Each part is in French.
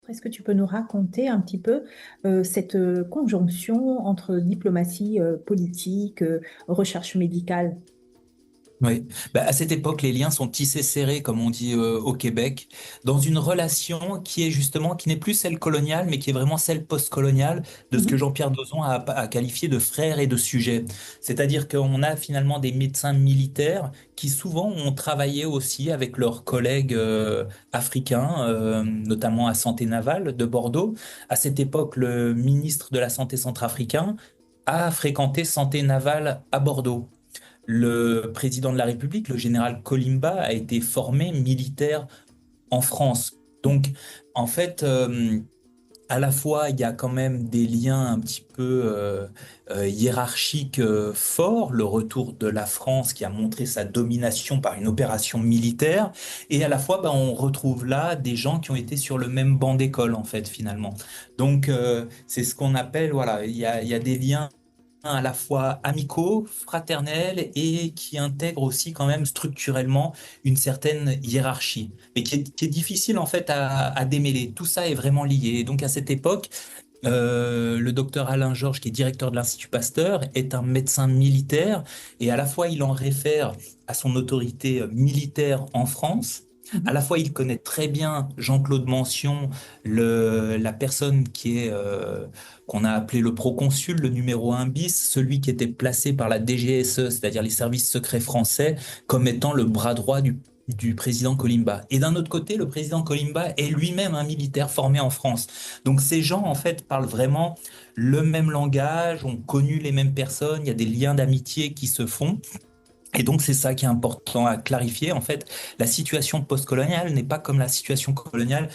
Est-ce que tu peux nous raconter un petit peu cette conjonction entre diplomatie politique, recherche médicale? Oui, à cette époque, les liens sont tissés serrés, comme on dit au Québec, dans une relation qui est justement, qui n'est plus celle coloniale, mais qui est vraiment celle post-coloniale, de ce que Mhm, Jean-Pierre Dozon a qualifié de frères et de sujets. C'est-à-dire qu'on a finalement des médecins militaires qui souvent ont travaillé aussi avec leurs collègues africains, notamment à Santé Navale de Bordeaux. À cette époque, le ministre de la Santé centrafricain a fréquenté Santé Navale à Bordeaux. Le président de la République, le général Kolimba, a été formé militaire en France. Donc, en fait, à la fois, il y a quand même des liens un petit peu hiérarchiques forts, le retour de la France qui a montré sa domination par une opération militaire, et à la fois, on retrouve là des gens qui ont été sur le même banc d'école, en fait, finalement. Donc, c'est ce qu'on appelle, voilà, il y a des liens à la fois amicaux, fraternels et qui intègrent aussi quand même structurellement une certaine hiérarchie, mais qui est difficile en fait à démêler. Tout ça est vraiment lié. Et donc à cette époque, le docteur Alain Georges, qui est directeur de l'Institut Pasteur, est un médecin militaire et à la fois il en réfère à son autorité militaire en France. À mhm. la fois, il connaît très bien Jean-Claude Mention, la personne qu'on a appelé le proconsul, le numéro un bis, celui qui était placé par la DGSE, c'est-à-dire les services secrets français, comme étant le bras droit du président Kolimba. Et d'un autre côté, le président Kolimba est lui-même un militaire formé en France. Donc ces gens, en fait, parlent vraiment le même langage, ont connu les mêmes personnes, il y a des liens d'amitié qui se font. Et donc c'est ça qui est important à clarifier. En fait, la situation post-coloniale n'est pas comme la situation coloniale,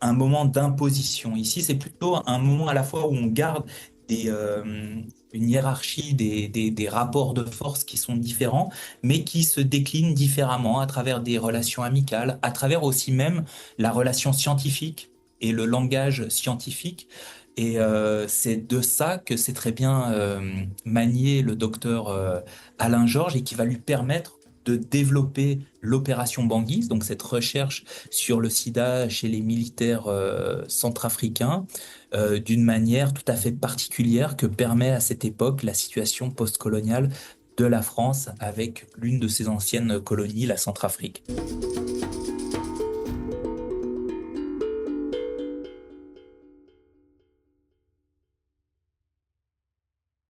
un moment d'imposition. Ici, c'est plutôt un moment à la fois où on garde des, euh, une hiérarchie des rapports de force qui sont différents, mais qui se déclinent différemment à travers des relations amicales, à travers aussi même la relation scientifique et le langage scientifique. Et c'est de ça que c'est très bien manié le docteur Alain Georges et qui va lui permettre de développer l'opération Banguise, donc cette recherche sur le sida chez les militaires centrafricains, d'une manière tout à fait particulière que permet à cette époque la situation postcoloniale de la France avec l'une de ses anciennes colonies, la Centrafrique.